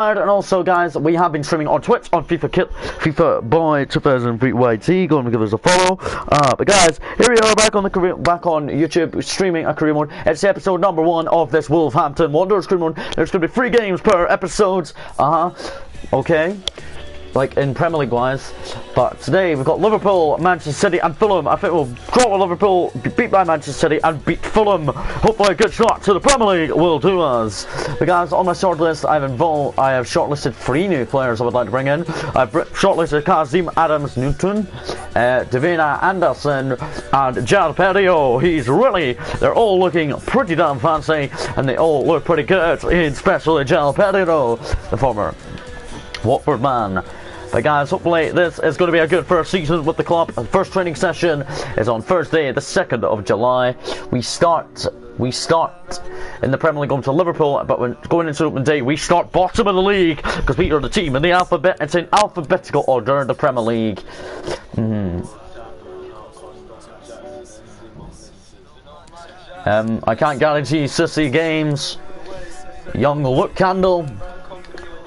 And also, guys, we have been streaming on Twitch on FIFA Boy 2003 YT. Go and give us a follow. But guys, here we are back on YouTube streaming a career mode. It's episode number 1 of this Wolverhampton Wanderers career mode. There's going to be 3 games per episode. Okay. Like in Premier League wise, but today we've got Liverpool, Manchester City and Fulham. I think we'll draw with Liverpool, be beat by Manchester City and beat Fulham. Hopefully a good start to the Premier League will do us. But guys, on my shortlist I have shortlisted 3 new players I would like to bring in. I've shortlisted Kazim Adams-Newton, Davina Anderson and Jal Perio. They're all looking pretty damn fancy and they all look pretty good, especially Jal Perio, the former Watford man. But guys, hopefully this is going to be a good first season with the club. The first training session is on Thursday, the 2nd of July. We start in the Premier League going to Liverpool, but when going into open day, we start bottom of the league because we are the team in the it's in alphabetical order, the Premier League. I can't guarantee Sissy games. Young Luke Candle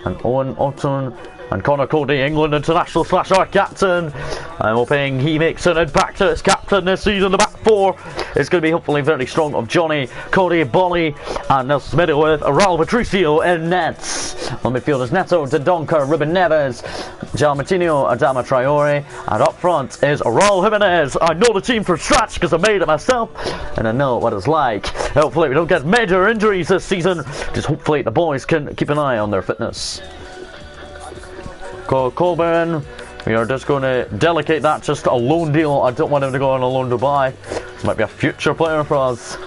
and Owen Otton and Connor Cody, England international / our captain. I'm hoping he makes an impact as captain this season. The back 4 is going to be hopefully very strong of Johnny, Cody, Bolly and Nelson Middle with Raul Patricio in nets. On midfield is Neto, Dendoncker, Ruben Neves, João Martinho, Adama Traore, and up front is Raul Jimenez. I know the team from scratch because I made it myself and I know what it's like. Hopefully we don't get major injuries this season, just hopefully the boys can keep an eye on their fitness. Colburn, we are just going to delegate that, just a loan deal. I don't want him to go on a loan to Dubai. This might be a future player for us.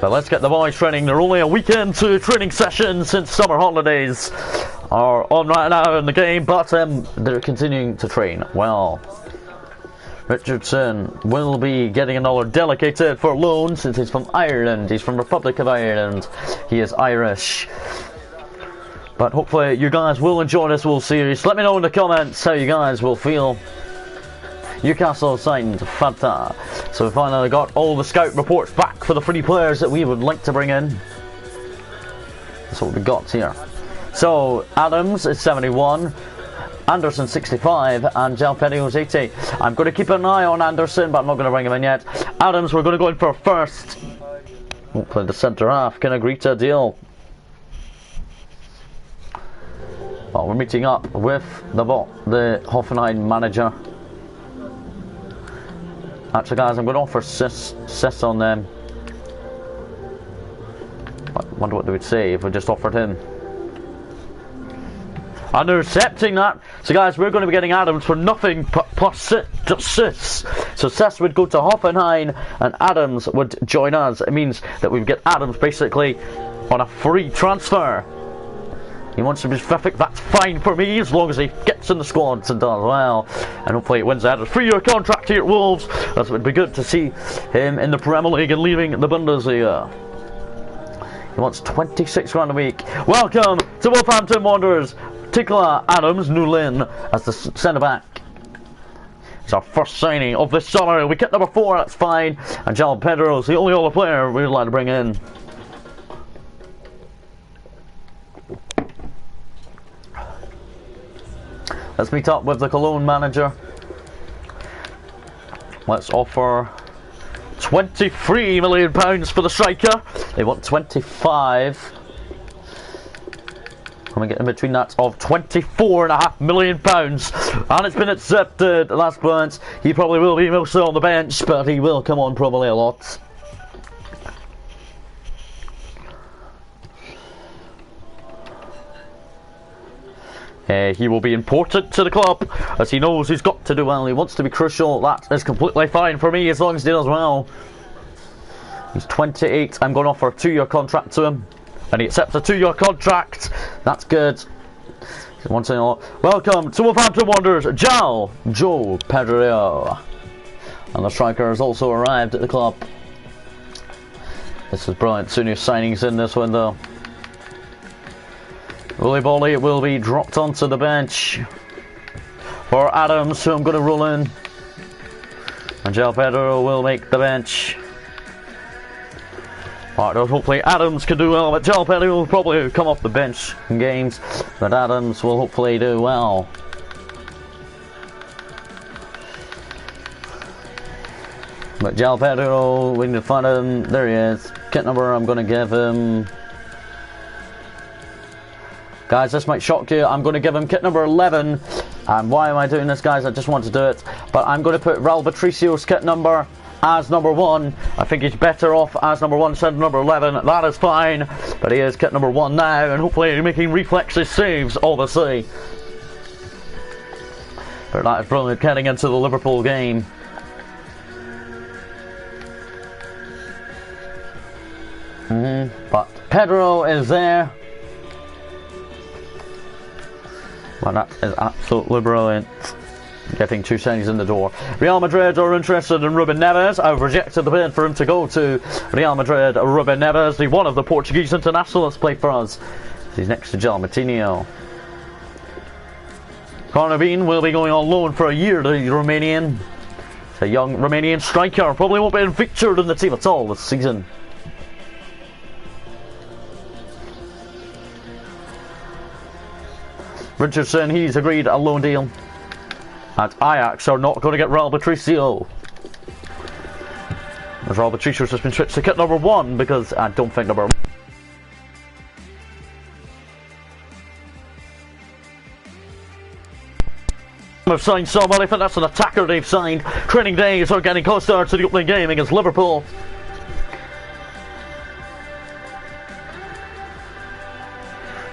But let's get the boys training. They're only a week into training session since summer holidays are on right now in the game, but they're continuing to train well. Richardson will be getting another delegated for loan since he's from Ireland. He's from Republic of Ireland. He is Irish. But hopefully you guys will enjoy this whole series. Let me know in the comments how you guys will feel. Newcastle signed Fanta. So we finally got all the scout reports back for the 3 players that we would like to bring in. That's what we got here. So Adams is 71. Anderson 65 and Jalpenio's 80. I'm going to keep an eye on Anderson, but I'm not going to bring him in yet. Adams, we're going to go in for first. Hopefully the centre half can agree to a deal. Well, we're meeting up with the Hoffenheim manager. Actually, guys, I'm going to offer Sis on them. I wonder what they would say if we just offered him. And they're accepting that. So guys, we're going to be getting Adams for nothing plus Sis. So Sis would go to Hoffenheim and Adams would join us. It means that we would get Adams basically on a free transfer. He wants to be specific, that's fine for me as long as he gets in the squads and does well. And hopefully it wins out a 3-year contract here at Wolves. That would be good to see him in the Premier League and leaving the Bundesliga. He wants 26 grand a week. Welcome to Wolverhampton Wanderers. Tikla Adams Newlin as the centre back. It's our first signing of this summer. We get number 4, that's fine. And Jal Pedro is the only other player we'd like to bring in. Let's meet up with the Cologne manager. Let's offer £23 million for the striker. They want 25. And we get in between that of £24.5 million. And it's been accepted. Last glance, he probably will be mostly on the bench, but he will come on probably a lot. He will be important to the club as he knows he's got to do well. He wants to be crucial. That is completely fine for me as long as he does well. He's 28. I'm going to offer a 2-year contract to him. And he accepts a 2-year contract. That's good. Welcome to Wolverhampton Wanderers, Joe Pedro. And the striker has also arrived at the club. This is brilliant. Soon as signings in this window. Willy Bolly will be dropped onto the bench for Adams, who I'm going to roll in. And João Pedro will make the bench. Right, hopefully Adams can do well, but Jalopelli will probably come off the bench in games, but Adams will hopefully do well. But Jalopelli, we need to find him. There he is. Kit number I'm going to give him. Guys, this might shock you. I'm going to give him kit number 11. And why am I doing this, guys? I just want to do it. But I'm going to put Raul Patricio's kit number as number 1. I think he's better off as number 1 instead of number 11. That is fine. But he is kit number 1 now. And hopefully he's making reflexes saves, obviously. But that is brilliant getting into the Liverpool game. But Pedro is there. Well, that is absolutely brilliant. Getting 2 cents in the door. Real Madrid are interested in Ruben Neves. I've rejected the bid for him to go to Real Madrid. Ruben Neves, the one of the Portuguese internationals, play for us. He's next to John Matinho. Corner Bean will be going on loan for a year to the Romanian. It's a young Romanian striker. Probably won't be featured in the team at all this season. Richardson, he's agreed a loan deal. And Ajax are not going to get Raul Patricio. As Raul Patricio's just been switched to kit number 1 because I don't think number 1. Have signed somebody. I think that's an attacker they've signed. Training days are getting closer to the opening game against Liverpool.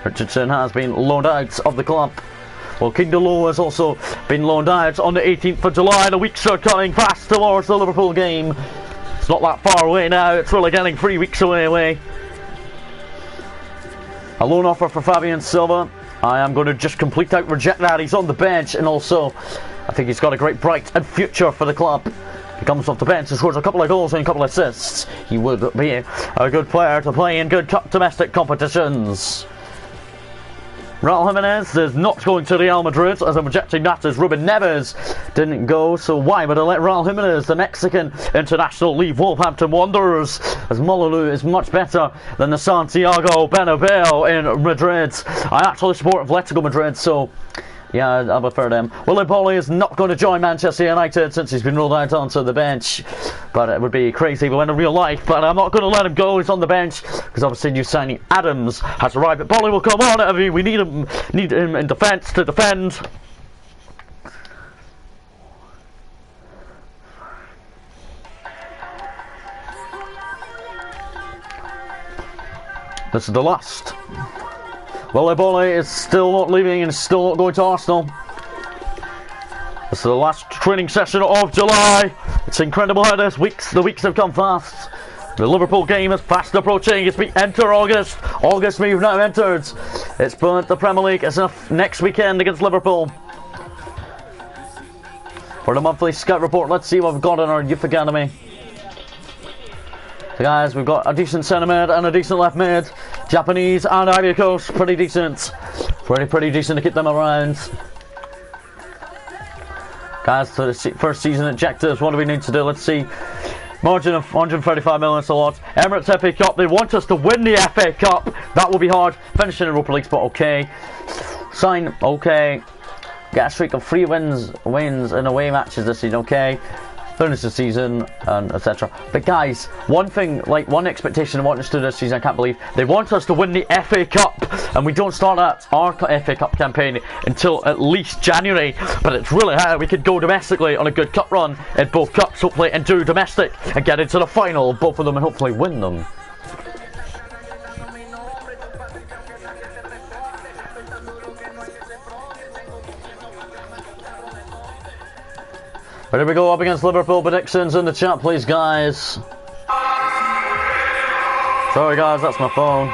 Richardson has been loaned out of the club. Well, King Delo has also been loaned out on the 18th of July. The weeks are coming fast towards the Liverpool game. It's not that far away now. It's really getting 3 weeks away. A loan offer for Fabian Silva. I am going to just reject that. He's on the bench, and also I think he's got a great bright future for the club. He comes off the bench and scores a couple of goals and a couple of assists. He would be a good player to play in good domestic competitions. Raul Jimenez is not going to Real Madrid, as I'm rejecting that as Ruben Neves didn't go, so why would I let Raul Jimenez, the Mexican international, leave Wolverhampton Wanderers, as Molyneux is much better than the Santiago Bernabeu in Madrid. I actually support Atletico Madrid, so yeah, I prefer them. William Pauly is not going to join Manchester United since he's been rolled out onto the bench. But it would be crazy if he went in real life. But I'm not going to let him go. He's on the bench because obviously new signing Adams has arrived. But Pauly will come on. I mean, we need him in defence to defend. This is the last. Well, Ebole is still not leaving and still not going to Arsenal. This is the last training session of July. It's incredible how the weeks have come fast. The Liverpool game is fast approaching. As we enter August. August we've now entered. It's been the Premier League. It's next weekend against Liverpool. For the monthly scout report, let's see what we've got in our youth academy. So guys, we've got a decent centre mid and a decent left mid. Japanese and Ivory Coast, pretty decent. Pretty decent to keep them around. Guys, to the first season objectives, what do we need to do? Let's see. Margin of 135 million, so lots. Emirates FA Cup, they want us to win the FA Cup. That will be hard. Finishing Europa League spot, okay. Sign, okay. Get a streak of 3 wins in away matches this season, okay. Finish the season and etc. But guys, one thing, like one expectation I want us to do this season, I can't believe they want us to win the FA Cup, and we don't start our FA Cup campaign until at least January. But it's really how we could go domestically on a good cup run in both cups, hopefully, and do domestic and get into the final of both of them and hopefully win them. But here we go, up against Liverpool. Predictions in the chat, please, guys. Sorry, guys, that's my phone.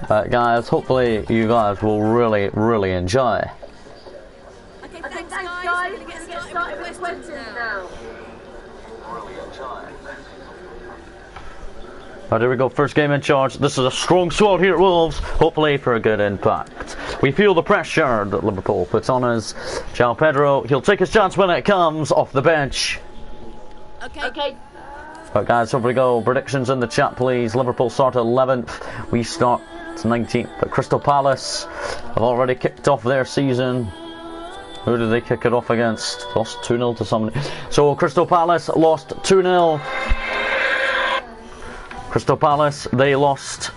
But guys, hopefully you guys will really enjoy. Okay, thanks guys. We're going to get started with questions now. Right, here we go, first game in charge. This is a strong squad here at Wolves, hopefully for a good impact. We feel the pressure that Liverpool puts on us. João Pedro, he'll take his chance when it comes off the bench. Okay. Right, guys, here we go. Predictions in the chat, please. Liverpool start 11th. We start 19th. But Crystal Palace have already kicked off their season. Who did they kick it off against? Lost 2-0 to somebody. So Crystal Palace lost 2-0. Crystal Palace, they lost.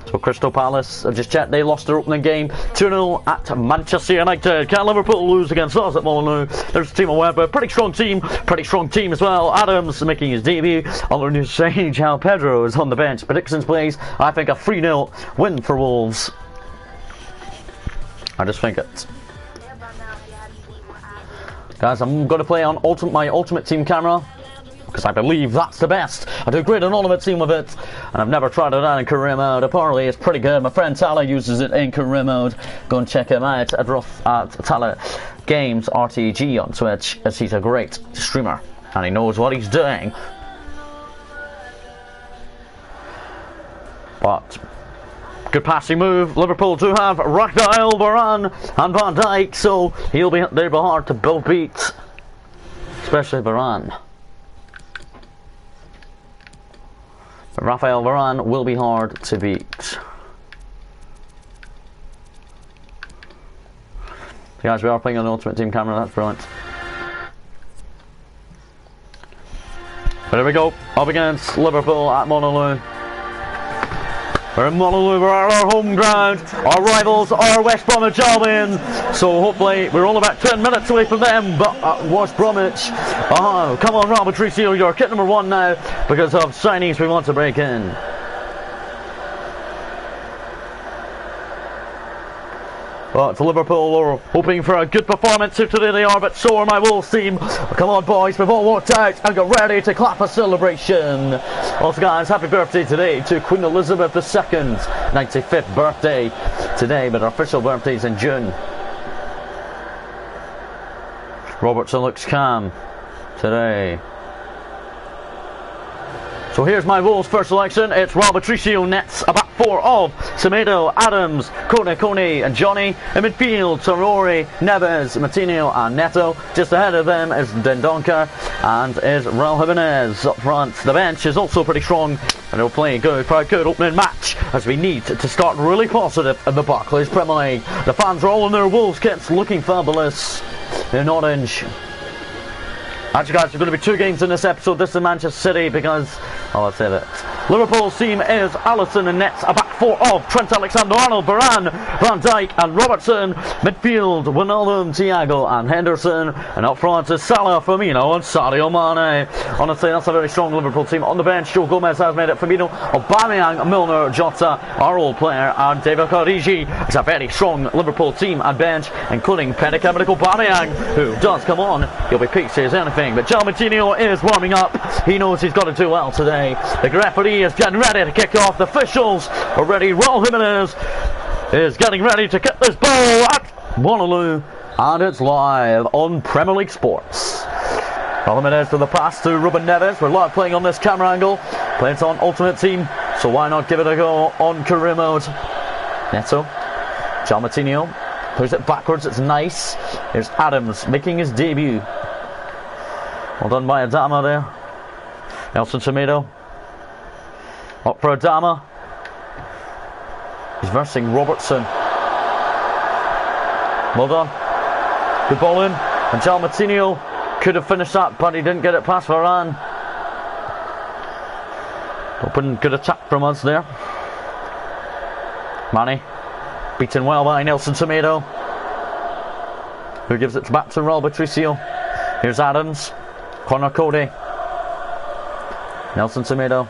So Crystal Palace, I just checked, they lost their opening game 2-0 at Manchester United. Can Liverpool lose against us at Molineux? There's a team of Webber, pretty strong team as well. Adams making his debut. Other news saying João Pedro is on the bench. Predictions, please. I think a 3-0 win for Wolves. I just think it. Guys, I'm going to play on my ultimate team camera, because I believe that's the best. I do great on Ultimate Team with it, and I've never tried it out in career mode. Apparently it's pretty good. My friend Tala uses it in career mode. Go and check him out at Tala Games RTG on Twitch, as he's a great streamer and he knows what he's doing. But good passing move. Liverpool do have Rafael Varane and Van Dijk, so they'll be hard to beat, especially Varane. Rafael Varane will be hard to beat. Guys, we are playing on the Ultimate Team camera, that's brilliant. But here we go, up against Liverpool at Molineux. We're in Molineux, we're at our home ground. Our rivals are West Bromwich Albion. So hopefully, we're only about 10 minutes away from them, but West Bromwich. Come on, Rob Patricio, you're kit number 1 now because of signings we want to break in. But Liverpool are hoping for a good performance if today they are, but so are my Wolves team. Come on boys, we've all worked out and got ready to clap a celebration. Also guys, happy birthday today to Queen Elizabeth II, 95th birthday today, but our official birthday's in June. Robertson looks calm today. So here's my Wolves first selection. It's Rob Patricio nets a back 4 of Semedo, Adams, Kone and Johnny. In midfield, Traore, Neves, Martinho and Neto. Just ahead of them is Dendoncker and is Raul Jimenez up front. The bench is also pretty strong and they'll play a good opening match as we need to start really positive in the Barclays Premier League. The fans are all in their Wolves kits looking fabulous in orange. Actually guys, there's going to be 2 games in this episode. This is Manchester City because, let's say that Liverpool's team is Alisson and nets a back 4 of Trent Alexander-Arnold, Varane, Van Dijk and Robertson. Midfield, Wijnaldum, Thiago and Henderson. And up front is Salah, Firmino and Sadio Mane. Honestly, that's a very strong Liverpool team. On the bench, Joe Gomez has made it. Firmino, Aubameyang, Milner, Jota, our old player, and David Origi. It's a very strong Liverpool team and bench, including Pedicab Aubameyang, who does come on. He'll be peachy as anything. But Martinho is warming up. He knows he's got to do well today. The referee is getting ready to kick off. The officials are ready. Raul Jimenez is getting ready to kick this ball at Molineux, and it's live on Premier League Sports. Raul Jimenez for the pass to Ruben Neves. We're live playing on this camera angle. Playing it on Ultimate Team, so why not give it a go on career mode? Neto, Martinho pushes it backwards. It's nice. Here's Adams making his debut. Well done by Adama there. Nelson Semedo. Up for Adama. He's versing Robertson. Well done. Good ball in. And Martinho could have finished that, but he didn't get it past Varane. Open good attack from us there. Mane. Beaten well by Nelson Semedo, who gives it back to Raul Patricio. Here's Adams. Corner Cody. Nelson Semedo.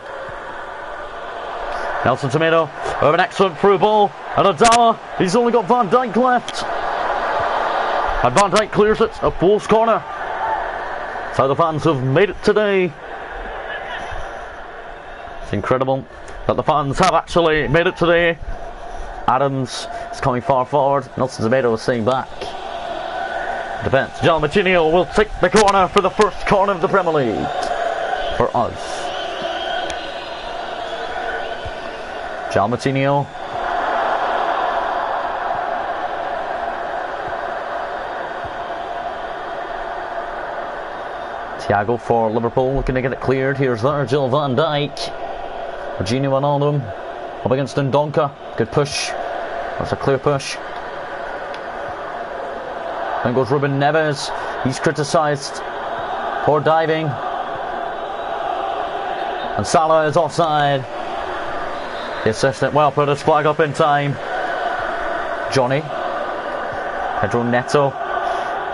With an excellent through ball. And Adama, he's only got Van Dijk left. And Van Dijk clears it. A Wolves corner. That's how the fans have made it today. It's incredible that the fans have actually made it today. Adams is coming far forward. Nelson Semedo is staying back. Defence. Martinho will take the corner for the first corner of the Premier League for us. Jalmatinho. Thiago for Liverpool, looking to get it cleared. Here's Virgil van Dijk. Virginia Wijnaldum up against Ndonka. Good push. That's a clear push. Then goes Ruben Neves. He's criticised for diving. And Salah is offside. The assistant well put his flag up in time. Johnny. Pedro Neto.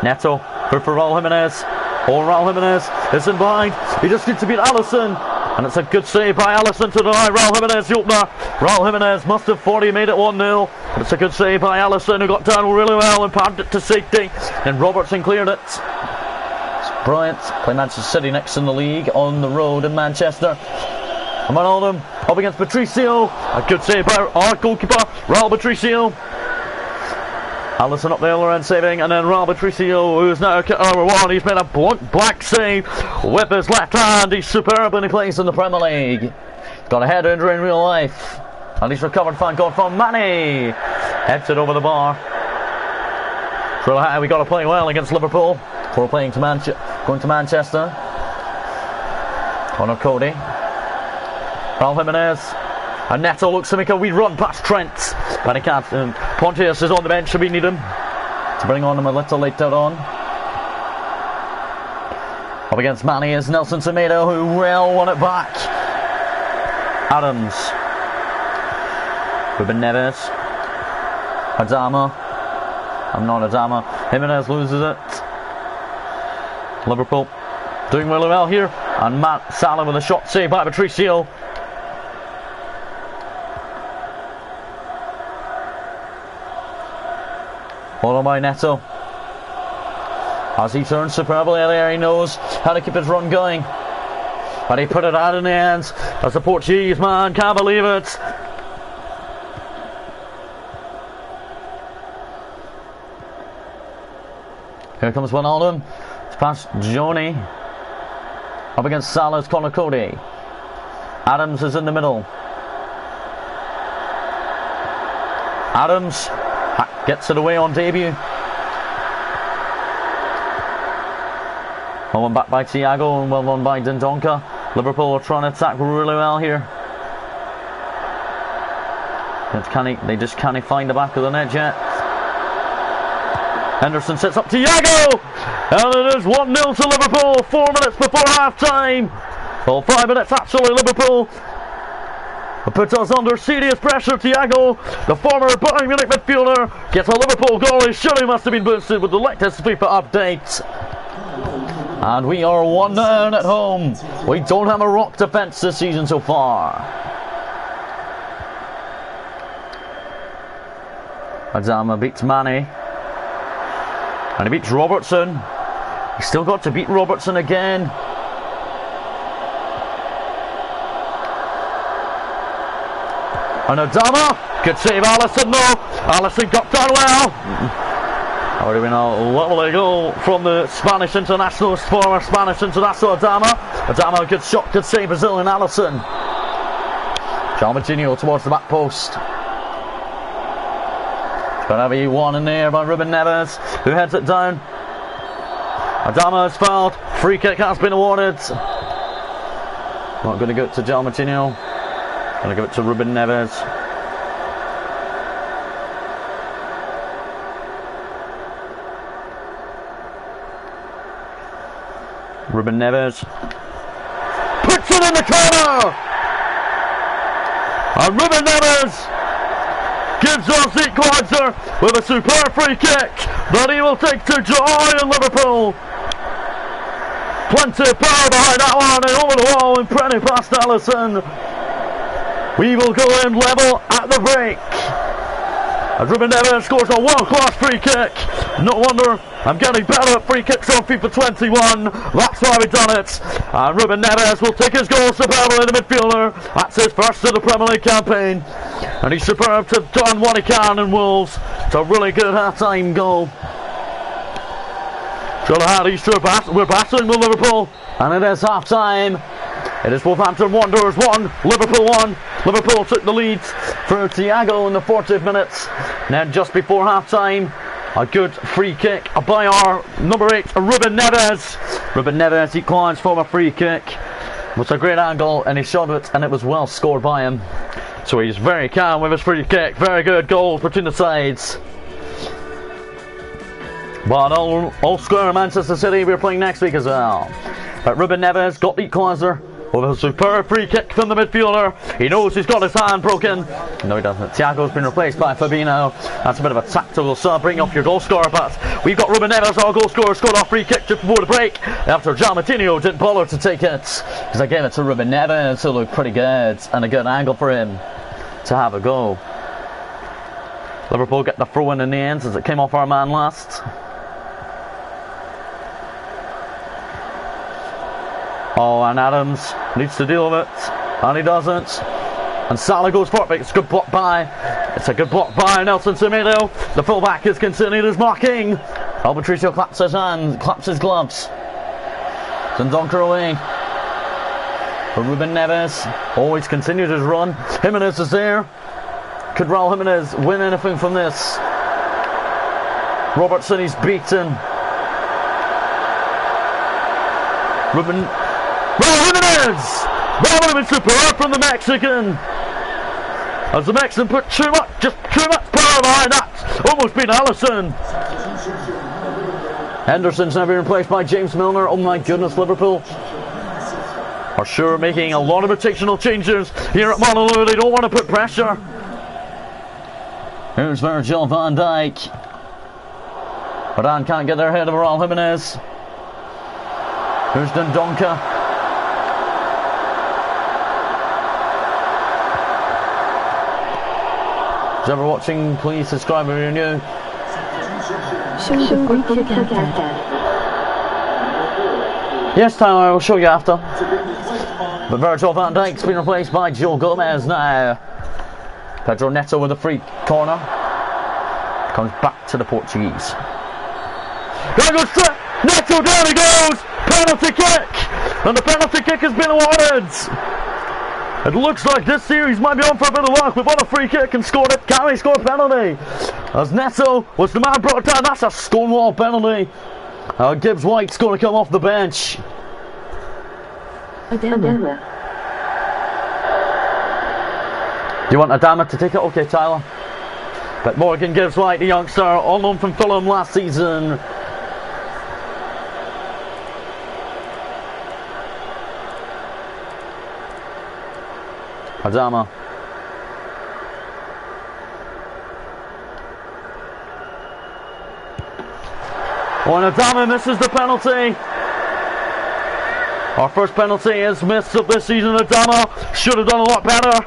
Neto. Good for Raul Jimenez. Oh, Raul Jimenez is in behind. He just needs to beat Alisson. And it's a good save by Alisson to deny Raul Jimenez the opener. Raul Jimenez must have 40 made it 1-0. But it's a good save by Alisson, who got down really well and padded it to safety. And Robertson cleared it. It's brilliant. Play Manchester City next in the league on the road in Manchester. And Wijnaldum up against Patricio. A good save by our goalkeeper, Raul Patricio. Alisson up the other end saving, and then Raul Patricio, who is now kit number 1. He's made a black save with his left hand. He's superb when he plays in the Premier League. Got a head injury in real life, and he's recovered, thank God, from Manny. Heads it over the bar. So we got to play well against Liverpool. We're playing to going to Manchester. Connor Cody. Raul Jimenez. And Neto looks to make a wee run past Trent, but he can't. Pontius is on the bench, so we need him to bring on him a little later on. Up against Manny is Nelson Semedo, who well won it back. Adams. Ruben Neves. Adama. I'm not Adama. Jimenez loses it. Liverpool doing really well here. And Matt Salah with a shot saved by Patricio. Followed by Neto. As he turns superbly there, he knows how to keep his run going. But he put it out in the hands as the Portuguese man can't believe it. Here comes Wijnaldum. It's past Johnny. Up against Salah's Connor Cody. Adams is in the middle. Adams gets it away on debut. Well, one back by Thiago and well done by Dendonka. Liverpool are trying to attack really well here. They just can't find the back of the net yet. Henderson sets up Thiago! And it is 1-0 to Liverpool, 4 minutes before half time. Well, 5 minutes actually. Liverpool puts us under serious pressure. Thiago, the former Bayern Munich midfielder, gets a Liverpool goal. He surely must have been boosted with the latest FIFA update. And we are 1-0 at home. We don't have a rock defence this season so far. Adama beats Manny. And he beats Robertson. He's still got to beat Robertson again. And Adama, good save Alisson though. Alisson got down well. Already been a lovely goal from the Spanish international, former Spanish international Adama. Adama, good shot, good save, Brazilian Alisson. Jalmatinho towards the back post. It's going to be one in there by Ruben Neves, who heads it down. Adama has fouled. Free kick has been awarded. Not going to go to Jalmatinho. Going to give it to Ruben Neves. Ruben Neves puts it in the corner, and Ruben Neves gives us the equaliser with a superb free kick that he will take to joy in Liverpool. Plenty of power behind that one, and over the wall and pretty past Alisson. We will go in level at the break. And Ruben Neves scores a world-class free kick. No wonder I'm getting better at free kicks on FIFA 21. That's why we've done it. And Ruben Neves will take his goal superbly in the midfielder. That's his first of the Premier League campaign. And he's superb to have done what he can in Wolves. It's a really good half-time goal. We're battling with Liverpool. And it is half-time. It is Wolverhampton Wanderers 1, Liverpool 1. Liverpool took the lead through Thiago in the 40th minutes. And then just before half-time, a good free kick by our number 8, Ruben Neves. Ruben Neves equalised from a free kick. It was a great angle and he shot it and it was well scored by him. So he's very calm with his free kick. Very good goal between the sides. But all square Manchester City we're playing next week as well. But Ruben Neves got the equaliser with a superb free kick from the midfielder. He knows he's got his hand broken. No, he doesn't. Thiago's been replaced by Fabinho. That's a bit of a tactical sub. Bring off your goal scorer, but we've got Ruben Neves, our goal scorer, scored off free kick just before the break after John Martinho didn't bother to take it because I gave it to Ruben Neves, who looked pretty good and a good angle for him to have a go. Liverpool get the throw in the end as it came off our man last. Oh, and Adams needs to deal with it, and he doesn't. And Salah goes for it. It's a good block by. It's a good block by Nelson Semedo. The fullback has continued his marking. Patricio claps his hands, claps his gloves. Dendoncker away. For Ruben Neves. Always continued his run. Jimenez is there. Could Raul Jimenez win anything from this? Robertson is beaten. Raul Jimenez! That would have been superb from the Mexican. As the Mexican put too much power behind that. Almost beat Alisson. Henderson's now been replaced by James Milner. Oh my goodness, Liverpool are sure making a lot of rotational changes here at Molineux. They don't want to put pressure. Here's Virgil van Dijk. Varane can't get their head of Raul Jimenez. Here's Dendoncker. If you're ever watching, please subscribe if you're new. Yes, Tyler, I will show you after. But Virgil van Dijk's been replaced by Joe Gomez now. Pedro Neto with a free corner. Comes back to the Portuguese. There goes Neto, down he goes! Penalty kick! And the penalty kick has been awarded! It looks like this series might be on for a bit of luck. We've won a free kick and scored it. Can we score a penalty? As Neto was the man brought down. That's a stonewall penalty. Gibbs White's going to come off the bench. Adama. Do you want Adama to take it? Okay, Tyler. But Morgan Gibbs White, the youngster, on loan from Fulham last season. Adama. Oh, and Adama misses the penalty. Our first penalty is missed of this season. Adama should have done a lot better.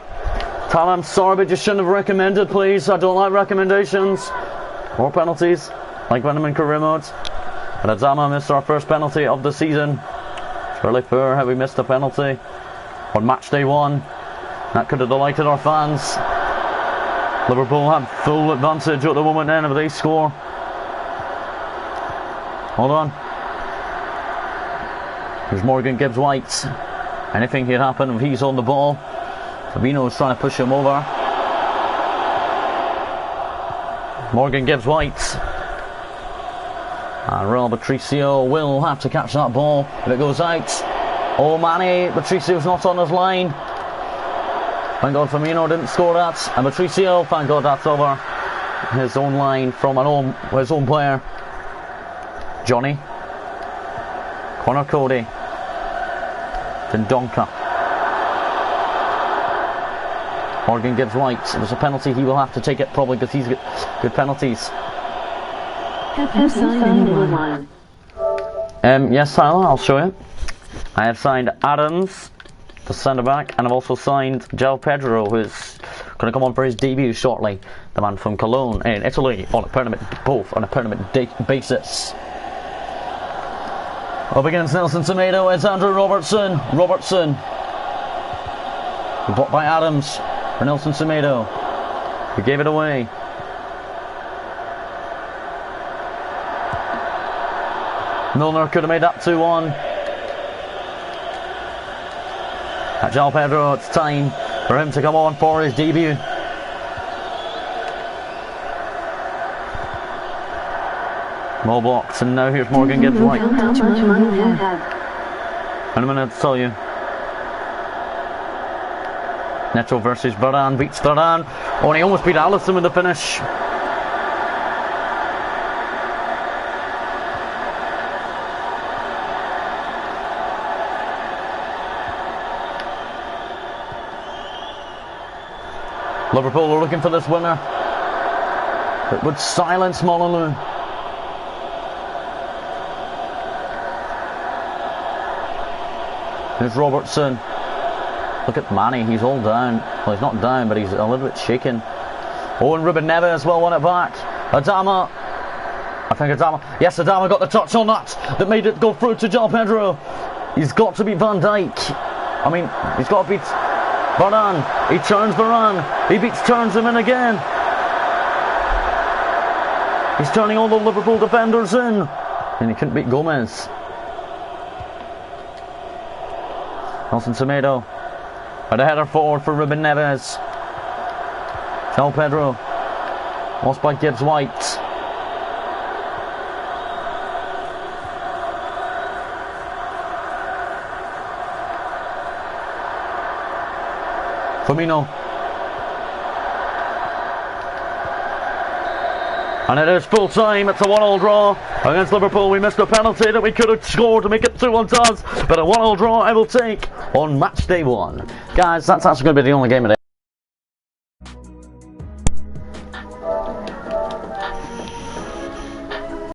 Tyler, I'm sorry, but you shouldn't have recommended, please. I don't like recommendations or penalties like when I'm in career mode. And Adama missed our first penalty of the season. It's really poor how we missed a penalty on match day 1. That could have delighted our fans. Liverpool have full advantage at the moment then if they score. Hold on. There's Morgan Gibbs White. Anything could happen if he's on the ball. Fabinho's trying to push him over. Morgan Gibbs White. And Real Patricio will have to catch that ball if it goes out. Oh, Manny, Patricio's not on his line. Thank God Firmino didn't score that. And Patricio, thank God that's over his own line from his own player. Johnny. Connor Cody. Dendoncker. Morgan Gibbs White. There's a penalty, he will have to take it probably because he's got good penalties. Yes, Tyler, I'll show you. I have signed Adams, the centre back, and I've also signed João Pedro, who's going to come on for his debut shortly. The man from Cologne in Italy on a permanent, both on a permanent basis. Up against Nelson Semedo, it's Andrew Robertson. Robertson. Blocked by Adams for Nelson Semedo. He gave it away. Milner could have made that 2-1. At João Pedro, it's time for him to come on for his debut. More blocks, and now here's Morgan Gibbs White. In a minute, I'll tell you. Neto versus Varane, beats Varane. Oh, and he almost beat Alisson with the finish. Liverpool are looking for this winner. It would silence Molyneux. Here's Robertson. Look at Manny, he's all down. Well, he's not down, but he's a little bit shaken. Oh, and Ruben Neves will win it back. Adama. I think Adama. Yes, Adama got the touch on that made it go through to João Pedro. He's got to beat Van Dijk. I mean, he's got to beat Varane. He turns Varane. He turns him in again. He's turning all the Liverpool defenders in. And he couldn't beat Gomez. Nelson Semedo. And a header forward for Ruben Neves. João Pedro. Lost by Gibbs White. Firmino. And it is full time. It's a 1-1 draw against Liverpool. We missed a penalty that we could have scored to make it 2-1 to us, but a 1-1 draw I will take on match day 1. Guys, that's actually going to be the only game of the